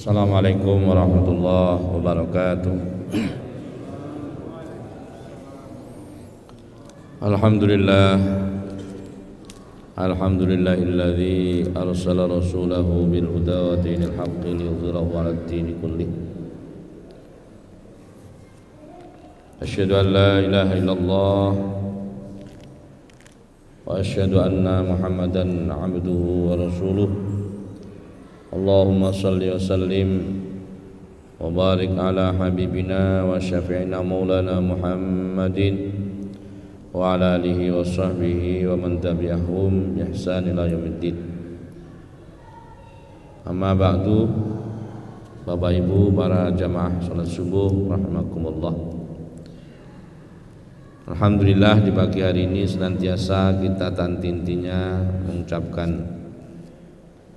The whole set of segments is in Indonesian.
Assalamualaikum warahmatullahi wabarakatuh. Alhamdulillah, alhamdulillahilladzi arsala rasulahu bil huda wa dinil haqqi liyudhhirahu 'alad dini kullih. Asyhadu an la ilaha illallah wa asyhadu anna Muhammadan 'abduhu wa rasuluh. Allahumma salli wa sallim wa barik ala habibina wa syafi'ina maulana Muhammadin wa ala alihi wa sahbihi wa man tabi'ahum bi ihsan ila yaumiddin. Amma ba'du, Bapak Ibu para jamaah salat subuh rahimakumullah. Alhamdulillah di pagi hari ini senantiasa kita tanti-intinya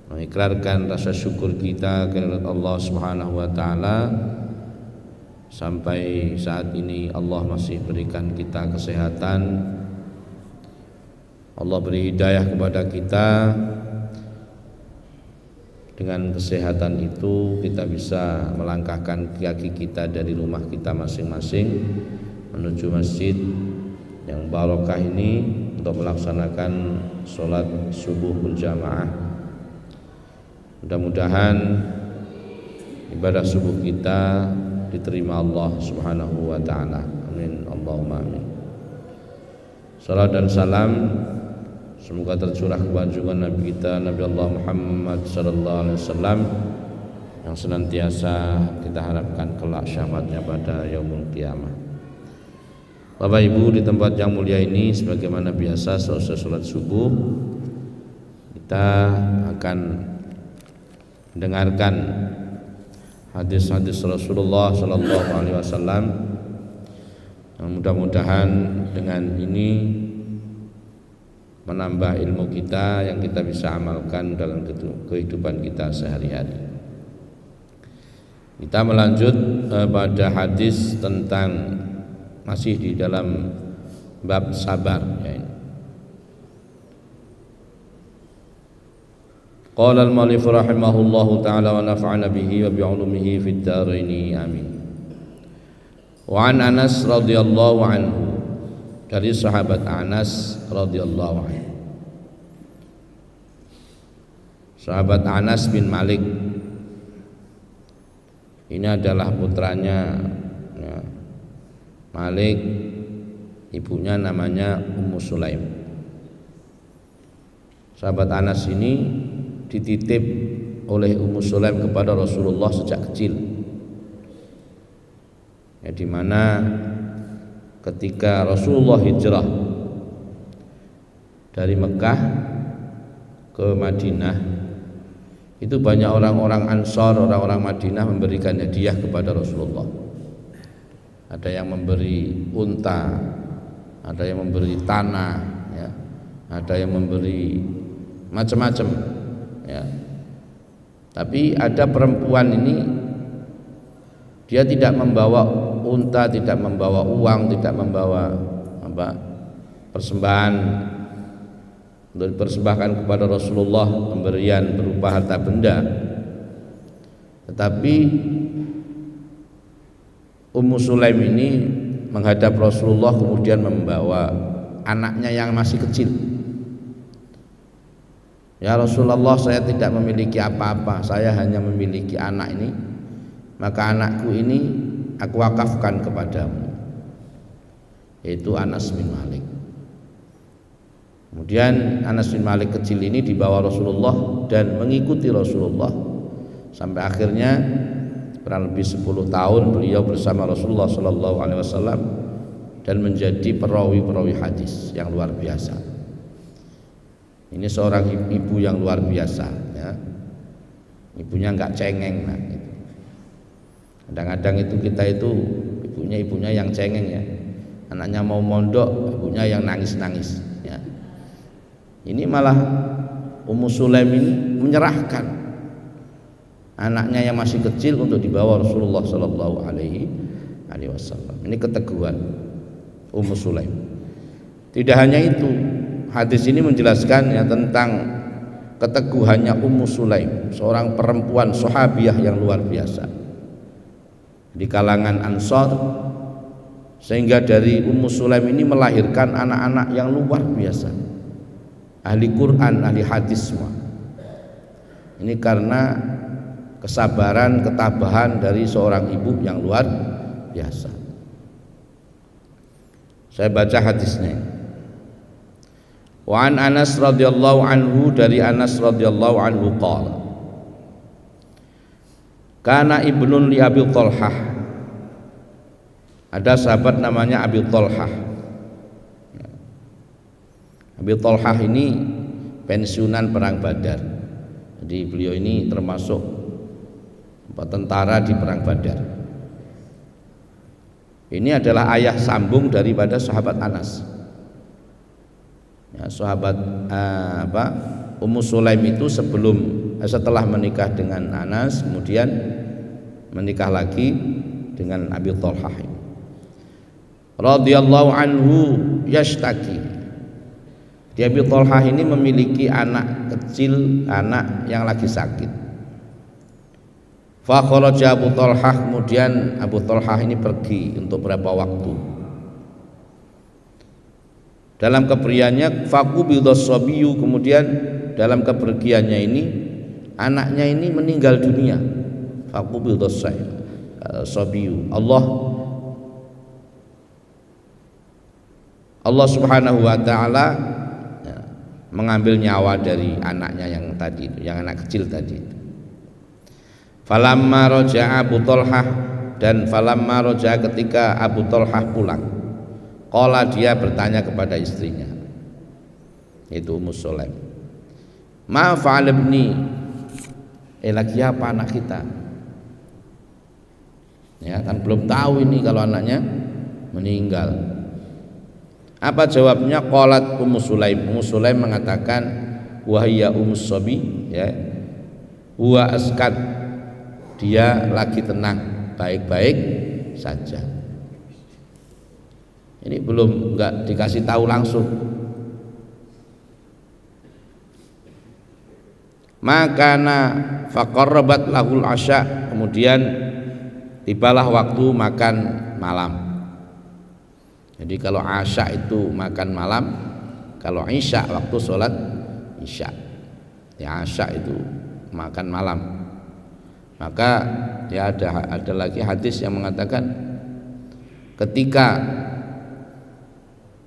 mengikrarkan rasa syukur kita kepada Allah Subhanahu wa taala. Sampai saat ini Allah masih berikan kita kesehatan, Allah beri hidayah kepada kita. Dengan kesehatan itu kita bisa melangkahkan kaki kita dari rumah kita masing-masing menuju masjid yang barokah ini untuk melaksanakan sholat subuh berjamaah. Mudah-mudahan ibadah subuh kita diterima Allah Subhanahu wa taala. Amin, Allahumma amin. Salam dan salam semoga tercurah kepada junjungan Nabi kita Nabi Allah Muhammad sallallahu alaihi wasallam yang senantiasa kita harapkan kelak syafaatnya pada yaumul qiyamah. Bapak Ibu, di tempat yang mulia ini sebagaimana biasa selesai salat subuh kita akan mendengarkan hadis-hadis Rasulullah sallallahu alaihi wasallam. Mudah-mudahan dengan ini menambah ilmu kita yang kita bisa amalkan dalam kehidupan kita sehari-hari. Kita melanjut pada hadis tentang masih di dalam bab sabar ya. Qala al-mu'allif rahimahullahu ta'ala wa nafa'ana bihi wa bi'ulumihi fid dharain amin. Wa an Anas radhiyallahu anhu, dari sahabat Anas radhiyallahu anhu. Sahabat Anas bin Malik ini adalah putranya ya, Malik, ibunya namanya Ummu Sulaim. Sahabat Anas ini dititip oleh Ummu Sulaim kepada Rasulullah sejak kecil. Ya, di mana ketika Rasulullah hijrah dari Mekah ke Madinah, itu banyak orang-orang Ansor, orang-orang Madinah memberikan hadiah kepada Rasulullah. Ada yang memberi unta, ada yang memberi tanah, ya, ada yang memberi macam-macam. Ya. Tapi ada perempuan ini dia tidak membawa unta, tidak membawa uang, tidak membawa persembahan untuk dipersembahkan kepada Rasulullah, pemberian berupa harta benda. Tetapi Ummu Sulaim ini menghadap Rasulullah kemudian membawa anaknya yang masih kecil. Ya Rasulullah, saya tidak memiliki apa-apa, saya hanya memiliki anak ini, maka anakku ini aku wakafkan kepadamu, yaitu Anas bin Malik. Kemudian Anas bin Malik kecil ini dibawa Rasulullah dan mengikuti Rasulullah sampai akhirnya kurang lebih 10 tahun beliau bersama Rasulullah sallallahu alaihi wasallam dan menjadi perawi-perawi hadis yang luar biasa. Ini seorang ibu yang luar biasa ya. Ibunya enggak cengeng nah, gitu. Kadang-kadang itu kita itu ibunya yang cengeng ya. Anaknya mau mondok, ibunya yang nangis-nangis ya. Ini malah Ummu Sulaim ini menyerahkan anaknya yang masih kecil untuk dibawa Rasulullah sallallahu alaihi wasallam. Ini keteguhan Ummu Sulaim. Tidak hanya itu, hadis ini menjelaskan ya tentang keteguhannya Ummu Sulaim, seorang perempuan sahabiah yang luar biasa di kalangan Ansor, sehingga dari Ummu Sulaim ini melahirkan anak-anak yang luar biasa, ahli Quran, ahli hadis semua. Ini karena kesabaran, ketabahan dari seorang ibu yang luar biasa. Saya baca hadisnya. Wa an Anas radhiyallahu anhu, dari Anas radhiyallahu anhu qala kana ibnun li Abi Thalhah, ada sahabat namanya Abi Thalhah. Abi Thalhah ini pensiunan perang Badar, jadi beliau ini termasuk tentara di perang Badar. Ini adalah ayah sambung daripada sahabat Anas. Ya, sahabat Ummu Sulaim itu setelah menikah dengan Anas, kemudian menikah lagi dengan Abi Thalhah radhiyallahu anhu yashtaki. Di Abi Thalhah ini memiliki anak kecil, anak yang lagi sakit. Fa kharaja Abu Thalhah, kemudian Abu Thalhah ini pergi untuk berapa waktu. Dalam kepergiannya faqubidhas sabiyyu, kemudian dalam kepergiannya ini anaknya ini meninggal dunia. Faqubidhas sabiyyu, Allah Subhanahu wa taala mengambil nyawa dari anaknya yang tadi itu, yang anak kecil tadi itu. Falamma raja'a Abu Thalhah, dan falamma raja'a, ketika Abu Thalhah pulang, qala, dia bertanya kepada istrinya, itu Ummu Sulaim, ma fa'al ibni, lagi apa anak kita? Ya kan belum tahu ini kalau anaknya meninggal. Apa jawabnya? Qalat Ummu Sulaim, Ummu Sulaim mengatakan, wahya Ummus Sabi, ya, huwa askan, dia lagi tenang, baik-baik saja. Ini belum, enggak dikasih tahu langsung. Makana faqarrabat lahul asya, kemudian tibalah waktu makan malam. Jadi kalau asya itu makan malam, kalau isya waktu sholat isya. Ya, asya itu makan malam. Maka ya ada lagi hadis yang mengatakan ketika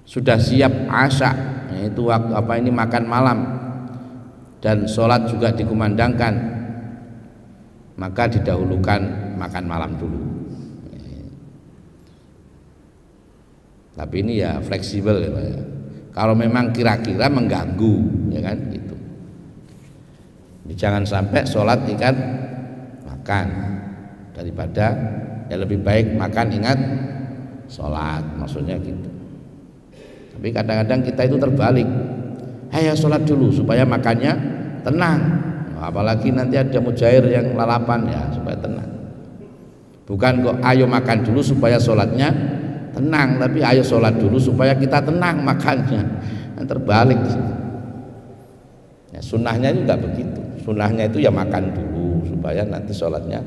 sudah siap asya, yaitu waktu ini makan malam, dan sholat juga dikumandangkan, maka didahulukan makan malam dulu. Tapi ini ya fleksibel ya Pak ya. Kalau memang kira-kira mengganggu, ya kan gitu. Jangan sampai sholat ingat makan, daripada ya lebih baik makan ingat sholat, maksudnya gitu. Tapi kadang-kadang kita itu terbalik, ayo sholat dulu supaya makannya tenang. Apalagi nanti ada mujair yang lalapan, ya supaya tenang. Bukan kok ayo makan dulu supaya sholatnya tenang, tapi ayo sholat dulu supaya kita tenang makannya. Yang terbalik. Ya, sunnahnya juga begitu. Sunnahnya itu ya makan dulu supaya nanti sholatnya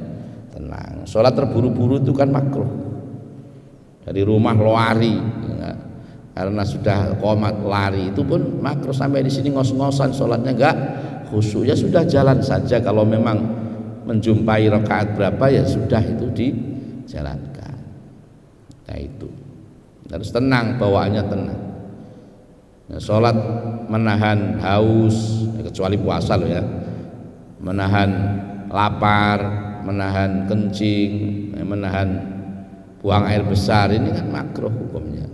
tenang. Sholat terburu-buru itu kan makruh. Dari rumah lari, ya, karena sudah qomat lari itu pun makruh. Sampai di sini ngos-ngosan sholatnya enggak khusyuk, ya sudah jalan saja. Kalau memang menjumpai rakaat berapa ya sudah itu dijalankan. Nah itu harus tenang, bawaannya tenang. Nah, sholat menahan haus, kecuali puasa loh ya, menahan lapar, menahan kencing, menahan buang air besar, ini kan makruh hukumnya.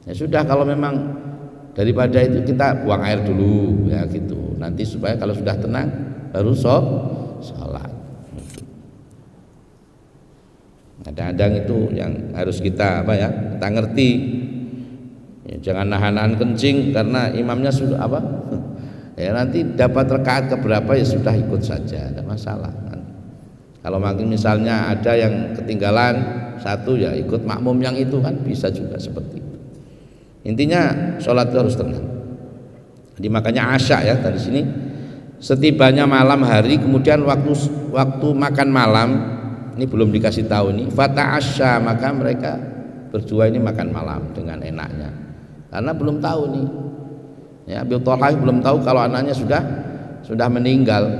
Ya sudah, kalau memang daripada itu kita buang air dulu ya gitu, nanti supaya kalau sudah tenang baru sholat. Kadang-kadang itu yang harus kita kita ngerti. Ya, jangan nahan kencing karena imamnya sudah ya nanti dapat rakaat keberapa ya sudah ikut saja, tidak masalah. Kalau makin misalnya ada yang ketinggalan satu ya ikut makmum yang itu, kan bisa juga seperti itu. Intinya sholat itu harus tenang. Jadi makanya asya ya, dari sini Setibanya malam hari, kemudian waktu makan malam, ini belum dikasih tahu nih, fata'asya, maka mereka berdua ini makan malam dengan enaknya, karena belum tahu nih, ya, Abu Thalhah belum tahu kalau anaknya sudah meninggal,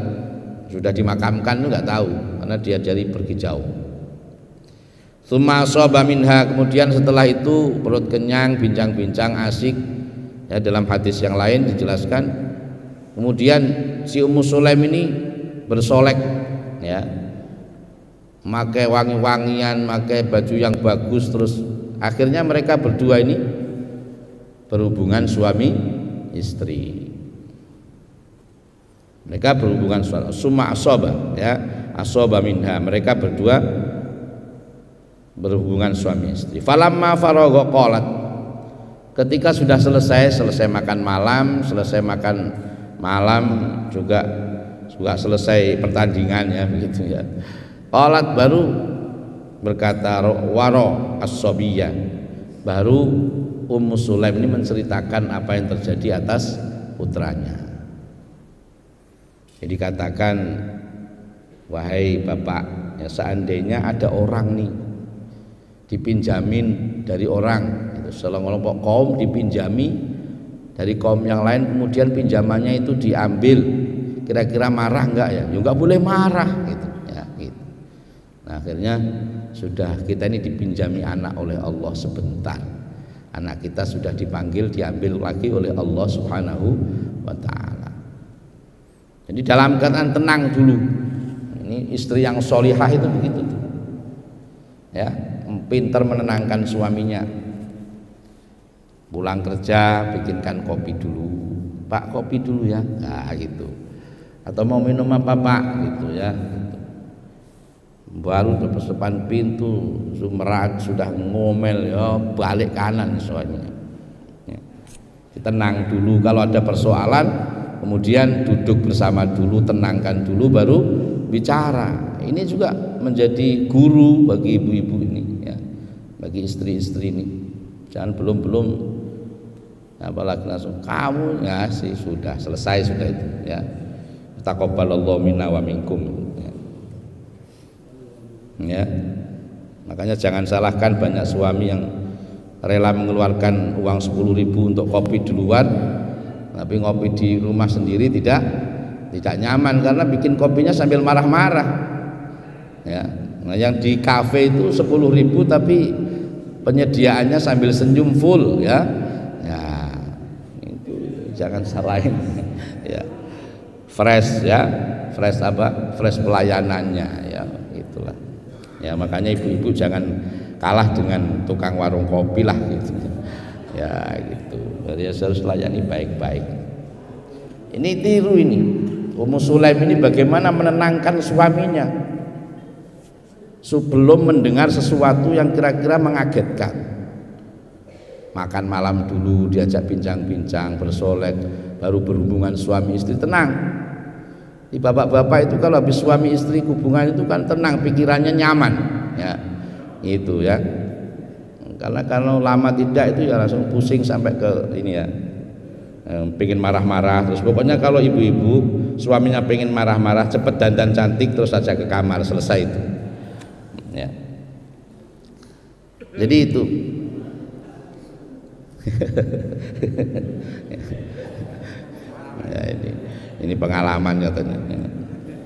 sudah dimakamkan, itu nggak tahu, karena dia jadi pergi jauh. Tsumma asaba minha, kemudian setelah itu perut kenyang, bincang-bincang asik, ya, dalam hadis yang lain dijelaskan. Kemudian si Ummu Sulaim ini bersolek, ya, pakai wangi-wangian, pakai baju yang bagus, terus akhirnya mereka berdua ini berhubungan suami istri. Mereka berhubungan suami, summa asaba, ya, asaba minha, mereka berdua berhubungan suami istri. Falamma faragha qalat, ketika sudah selesai makan malam juga selesai pertandingan, ya, begitu, ya. Qalat, baru berkata waro as-sabiyah, baru Ummu Sulaim ini menceritakan apa yang terjadi atas putranya. Jadi katakan, wahai bapak, ya, seandainya ada orang nih dipinjamin dari orang, itu sekelompok kaum dipinjami dari kaum yang lain, kemudian pinjamannya itu diambil, kira-kira marah enggak ya? Ya enggak boleh marah, gitu, ya, gitu. Nah, akhirnya sudah kita ini dipinjami anak oleh Allah sebentar, anak kita sudah dipanggil diambil lagi oleh Allah Subhanahu wa ta'ala. Jadi dalam keadaan tenang dulu. Ini istri yang sholihah itu begitu tuh, ya, pintar menenangkan suaminya. Pulang kerja bikinkan kopi dulu, Pak, kopi dulu ya, nah, gitu. Atau mau minum apa Pak, gitu, ya, gitu. Baru depan pintu Sumerat sudah ngomel, ya, balik kanan suaminya, ya. Tenang dulu, kalau ada persoalan kemudian duduk bersama dulu, tenangkan dulu, baru bicara. Ini juga menjadi guru bagi ibu-ibu ini, ya, bagi istri-istri ini. Jangan belum apalagi langsung kamu, ya, sih sudah selesai, sudah itu, ya. Taqabbalallahu minna wa minkum, ya. Ya. Makanya jangan salahkan banyak suami yang rela mengeluarkan uang 10.000 untuk kopi di luar, tapi ngopi di rumah sendiri tidak nyaman karena bikin kopinya sambil marah-marah, ya. Nah, yang di kafe itu 10.000 tapi penyediaannya sambil senyum full, ya. Jangan salahin, ya, fresh, ya, fresh apa, fresh pelayanannya, ya, itulah, ya. Makanya ibu-ibu jangan kalah dengan tukang warung kopi lah, gitu, ya, gitu. Jadi harus layani baik-baik. Ini tiru ini Ummu Sulaim ini bagaimana menenangkan suaminya sebelum mendengar sesuatu yang kira-kira mengagetkan. Makan malam dulu, diajak bincang-bincang, bersolek, baru berhubungan suami istri, tenang. Di bapak-bapak itu kalau habis suami istri hubungan itu kan tenang, pikirannya nyaman, ya, itu, ya. Karena kalau lama tidak itu ya langsung pusing sampai ke ini, ya, pengen marah-marah terus. Pokoknya kalau ibu-ibu suaminya pengen marah-marah, cepet dandan cantik terus saja ke kamar, selesai itu, ya. Jadi itu. Ya, ini pengalaman katanya,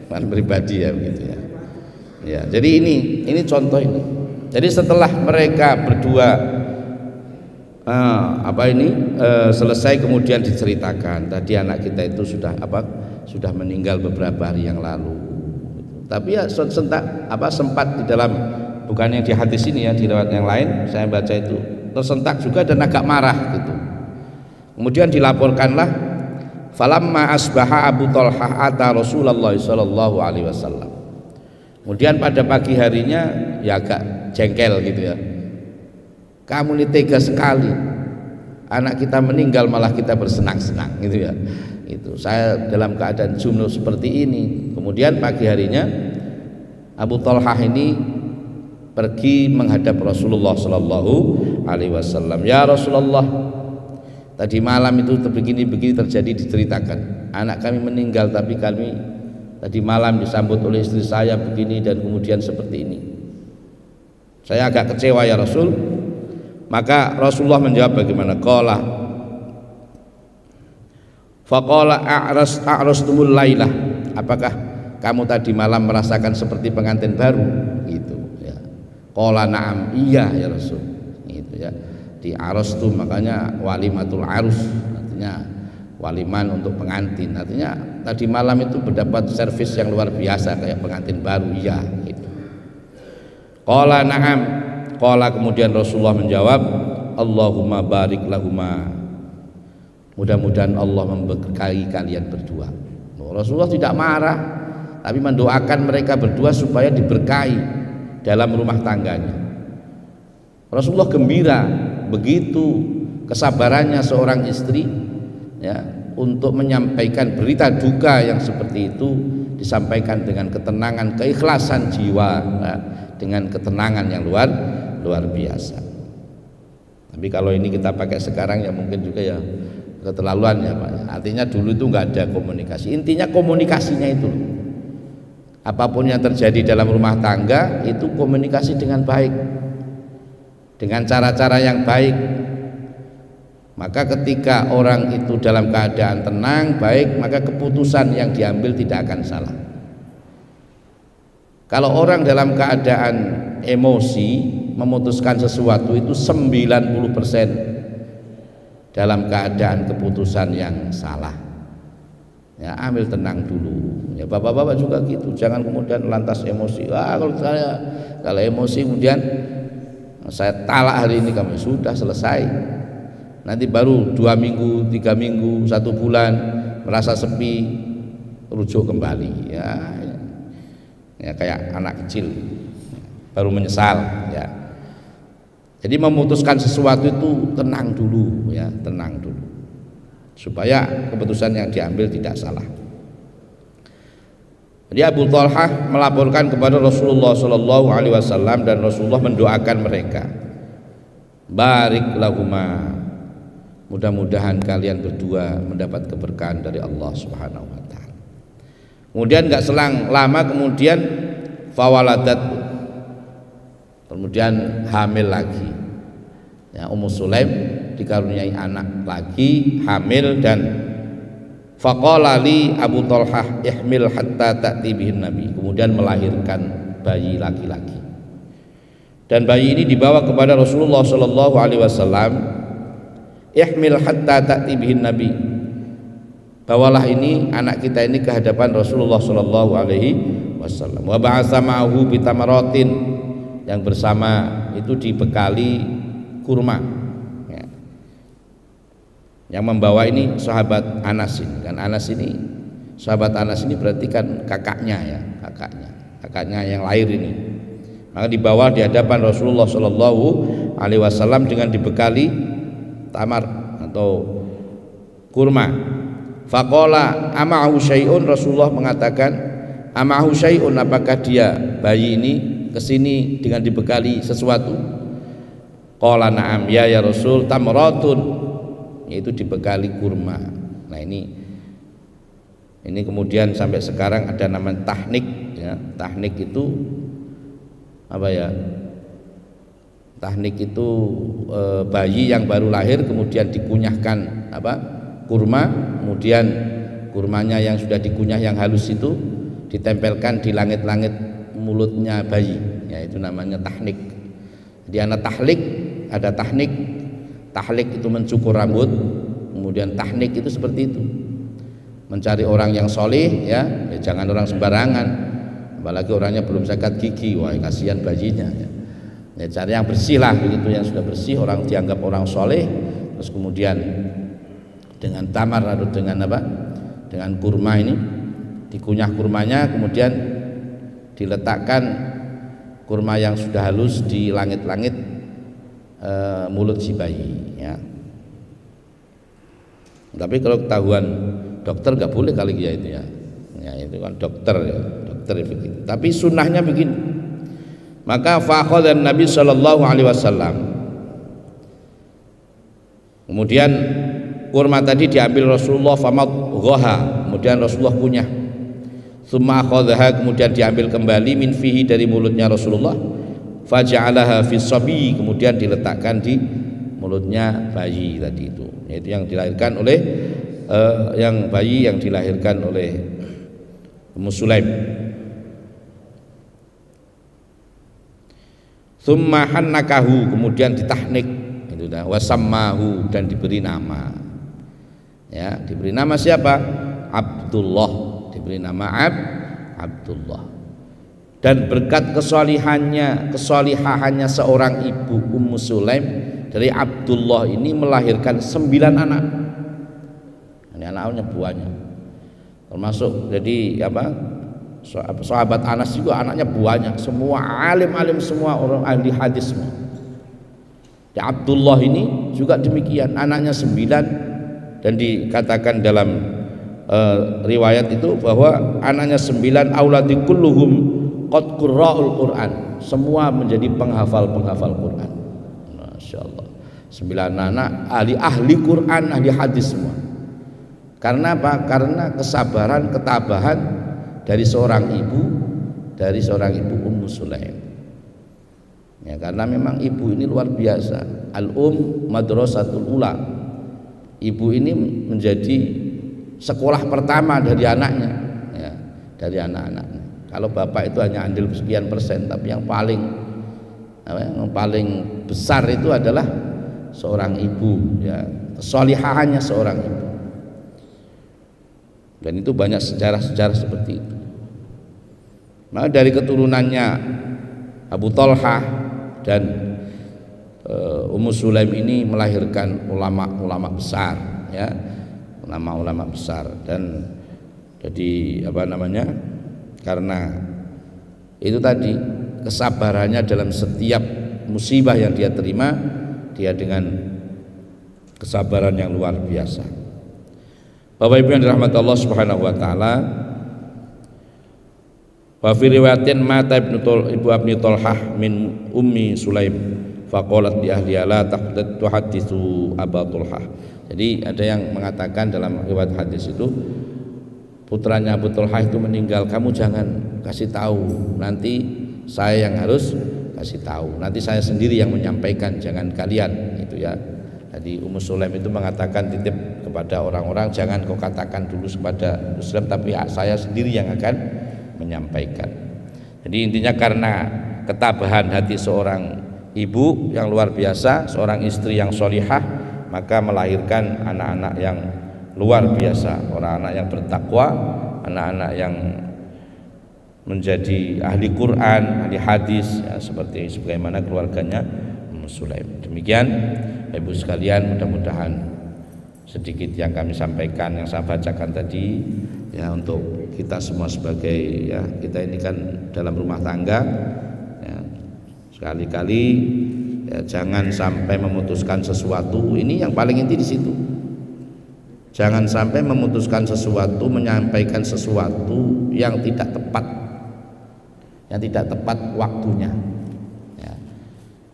pengalaman pribadi, ya, begitu, ya. Ya, jadi ini contoh ini. Jadi setelah mereka berdua selesai, kemudian diceritakan tadi anak kita itu sudah meninggal beberapa hari yang lalu. Tapi ya sempat di dalam, bukan yang di hadis ini, ya, di riwayat yang lain saya baca itu tersentak juga dan agak marah, gitu. Kemudian dilaporkanlah, falamma asbaha Abu Thalhah ata Rasulullah sallallahu alaihi wasallam. Kemudian pada pagi harinya ya agak jengkel, gitu, ya. Kamu ini tega sekali, anak kita meninggal malah kita bersenang-senang, gitu, ya. Itu saya dalam keadaan junub seperti ini. Kemudian pagi harinya Abu Thalhah ini pergi menghadap Rasulullah sallallahu alaihi wasallam. Ya Rasulullah, tadi malam itu begini-begini terjadi, diceritakan. Anak kami meninggal tapi kami tadi malam disambut oleh istri saya begini dan kemudian seperti ini. Saya agak kecewa ya Rasul. Maka Rasulullah menjawab bagaimana? Faqala a'rastumul lailah. Apakah kamu tadi malam merasakan seperti pengantin baru? Gitu ya. Qala na'am, iya ya Rasul. Gitu ya. Di arastum makanya walimatul arus, artinya waliman untuk pengantin. Artinya tadi malam itu mendapat servis yang luar biasa kayak pengantin baru, iya gitu. Qala na'am. Qala kemudian Rasulullah menjawab, Allahumma barik lahuma. Mudah-mudahan Allah memberkahi kalian berdua. Rasulullah tidak marah, tapi mendoakan mereka berdua supaya diberkahi dalam rumah tangganya. Rasulullah gembira begitu kesabarannya seorang istri ya, untuk menyampaikan berita duka yang seperti itu disampaikan dengan ketenangan, keikhlasan jiwa, ya, dengan ketenangan yang luar biasa. Tapi kalau ini kita pakai sekarang ya mungkin juga ya keterlaluan ya Pak. Artinya dulu itu nggak ada komunikasi. Intinya komunikasinya itu, apapun yang terjadi dalam rumah tangga itu komunikasi dengan baik, dengan cara-cara yang baik. Maka ketika orang itu dalam keadaan tenang, baik, maka keputusan yang diambil tidak akan salah. Kalau orang dalam keadaan emosi memutuskan sesuatu itu 90% dalam keadaan keputusan yang salah. Ya, ambil tenang dulu. Ya, bapak-bapak juga gitu, jangan kemudian lantas emosi. Kalau emosi kemudian saya talak hari ini, kamu sudah selesai. Nanti baru 2 minggu, 3 minggu, 1 bulan merasa sepi, rujuk kembali. Ya kayak anak kecil baru menyesal ya. Jadi memutuskan sesuatu itu tenang dulu ya, tenang dulu supaya keputusan yang diambil tidak salah. Jadi Abu Thalhah melaporkan kepada Rasulullah Shallallahu Alaihi Wasallam dan Rasulullah mendoakan mereka, barik lahuma, mudah-mudahan kalian berdua mendapat keberkahan dari Allah Subhanahu Wa Taala. Kemudian nggak selang lama kemudian fawaladat, kemudian hamil lagi. Ya, Ummu Sulaim dikaruniai anak lagi, hamil, dan faqala li Abu Thalhah ihmil hatta ta'ti bihin nabi, kemudian melahirkan bayi laki-laki. Dan bayi ini dibawa kepada Rasulullah Shallallahu Alaihi Wasallam. Ihmil hatta ta'ti bihin nabi, bawalah ini anak kita ini ke hadapan Rasulullah Shallallahu Alaihi Wasallam. Wa ba'atsa ma'ahu bitamaratin, yang bersama itu dibekali kurma. Ya. Yang membawa ini sahabat Anas ini. Kan Anas ini, sahabat Anas ini berarti kan kakaknya ya, kakaknya yang lahir ini. Maka dibawa di hadapan Rasulullah Shallallahu Alaihi Wasallam dengan dibekali tamar atau kurma. Faqala ama'ahu syai'un, Rasulullah mengatakan ama'ahu syai'un, apakah dia bayi ini kesini dengan dibekali sesuatu? Qala na'am, ya Rasul, tamratun, yaitu dibekali kurma. Nah ini kemudian sampai sekarang ada namanya tahnik ya. Tahnik itu apa ya? Tahnik itu bayi yang baru lahir kemudian dikunyahkan kurma, kemudian kurmanya yang sudah dikunyah yang halus itu ditempelkan di langit-langit mulutnya bayi, ya itu namanya tahnik. Jadi ada tahnik itu mencukur rambut, kemudian tahnik itu seperti itu, mencari orang yang soleh ya jangan orang sembarangan, apalagi orangnya belum zakat gigi, wah kasihan bayinya ya. Cari yang bersih lah begitu, yang sudah bersih, orang dianggap orang soleh, terus kemudian dengan tamar atau dengan dengan kurma ini dikunyah kurmanya, kemudian diletakkan kurma yang sudah halus di langit-langit mulut si bayi ya. Tapi kalau ketahuan dokter nggak boleh kali ya itu ya. Ya itu kan dokter begitu. Tapi sunnahnya begini. Maka faqadan Nabi Shallallahu Alaihi Wasallam, kemudian kurma tadi diambil Rasulullah famadghaha, kemudian Rasulullah kunyah. Tsumma akhadhaha, kemudian diambil kembali min fihi, dari mulutnya Rasulullah, faja'alaha fi sabi, kemudian diletakkan di mulutnya bayi tadi itu, yaitu yang dilahirkan oleh bayi yang dilahirkan oleh Ummu Sulaim. Tsumma hannakahu, kemudian ditahnik itu dah, wasammahu, dan diberi nama. Ya, diberi nama siapa? Abdullah, diberi nama Abdullah. Dan berkat kesolihahannya seorang ibu Ummu Sulaim, dari Abdullah ini melahirkan 9 anak. Ini anaknya banyak, termasuk jadi sahabat Anas juga anaknya banyak, semua alim-alim, semua orang ahli hadis semua. Di Abdullah ini juga demikian, anaknya 9, dan dikatakan dalam riwayat itu bahwa anaknya 9 auladi kulluhum qad qurra'ul Quran, semua menjadi penghafal Quran. Masya Allah, 9 anak ahli Quran, ahli hadis semua. Karena apa? Karena kesabaran, ketabahan dari seorang ibu Ummu Sulaim. Ya, karena memang ibu ini luar biasa. Madrasatul ula. Ibu ini menjadi sekolah pertama dari anaknya, ya, dari anak-anaknya. Kalau bapak itu hanya andil sekian persen, tapi yang paling besar itu adalah seorang ibu, ya, kesolihahannya seorang ibu. Dan itu banyak sejarah-sejarah seperti itu. Maka dari keturunannya Abu Thalhah dan Ummu Sulaim ini melahirkan ulama-ulama besar, ya, ulama-ulama besar. Dan jadi karena itu tadi kesabarannya dalam setiap musibah yang dia terima, dia dengan kesabaran yang luar biasa. Bapak Ibu yang dirahmati Allah Subhanahu wa taala, wa fi riwayatin mata ibu Abi Thalhah min Ummi Sulaim faqalat li ahliha la tuhadditsu Aba Thalhah. Jadi ada yang mengatakan dalam riwayat hadis itu, putranya Abu Thalhah itu meninggal, kamu jangan kasih tahu, nanti saya yang harus kasih tahu, nanti saya sendiri yang menyampaikan, jangan kalian, itu ya. Jadi Ummu Sulaim itu mengatakan titip kepada orang-orang, jangan kau katakan dulu kepada Muslim, tapi saya sendiri yang akan menyampaikan. Jadi intinya karena ketabahan hati seorang ibu yang luar biasa, seorang istri yang sholihah, maka melahirkan anak-anak yang luar biasa, orang-anak yang bertakwa, anak-anak yang menjadi ahli Quran, ahli hadis, ya, seperti sebagaimana keluarganya Ummu Sulaim. Demikian Ibu sekalian, mudah-mudahan sedikit yang kami sampaikan, yang saya bacakan tadi, ya, untuk kita semua sebagai, ya, kita ini kan dalam rumah tangga, ya, sekali-kali, ya, jangan sampai memutuskan sesuatu. Ini yang paling inti di situ. Jangan sampai memutuskan sesuatu, menyampaikan sesuatu yang tidak tepat waktunya. Ya.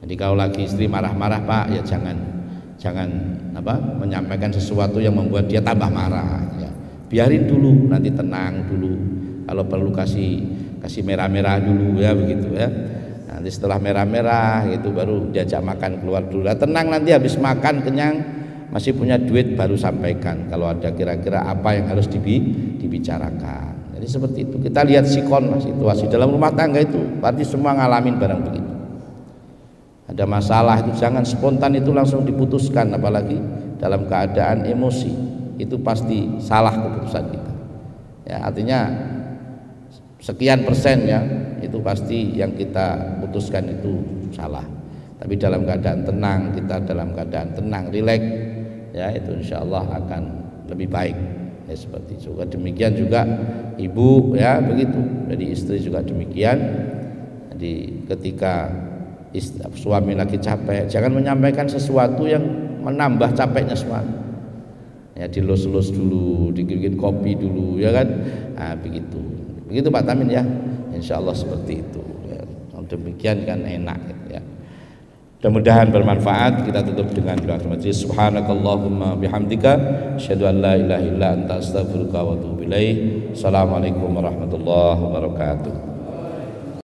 Jadi kalau lagi istri marah-marah, Pak, ya jangan menyampaikan sesuatu yang membuat dia tambah marah. Ya. Biarin dulu, nanti tenang dulu. Kalau perlu kasih merah-merah dulu, ya, begitu, ya. Nanti setelah merah-merah itu baru diajak makan keluar dulu. Nah, tenang, nanti habis makan kenyang masih punya duit baru sampaikan kalau ada kira-kira apa yang harus dibicarakan. Jadi seperti itu. Kita lihat sikon, situasi dalam rumah tangga itu berarti semua ngalamin barang begitu. Ada masalah itu jangan spontan itu langsung diputuskan, apalagi dalam keadaan emosi. Itu pasti salah keputusan kita. Ya, artinya sekian persen, ya, itu pasti yang kita putuskan itu salah. Tapi dalam keadaan tenang, kita dalam keadaan tenang, rileks, ya, itu insya Allah akan lebih baik, ya, seperti itu. Demikian juga ibu, ya, begitu. Jadi istri juga demikian. Jadi ketika suami lagi capek, jangan menyampaikan sesuatu yang menambah capeknya suami. Ya, dilus-lus dulu, dibikin kopi dulu, ya kan? Nah, begitu Pak Tamin, ya. Insya Allah seperti itu. Ya. Demikian kan enak, ya. Mudah-mudahan bermanfaat. Kita tutup dengan doa majlis. Subhanakallahumma bihamdika asyhadu an la ilaha illa anta astaghfiruka wa atubu ilaik. Assalamualaikum warahmatullahi wabarakatuh.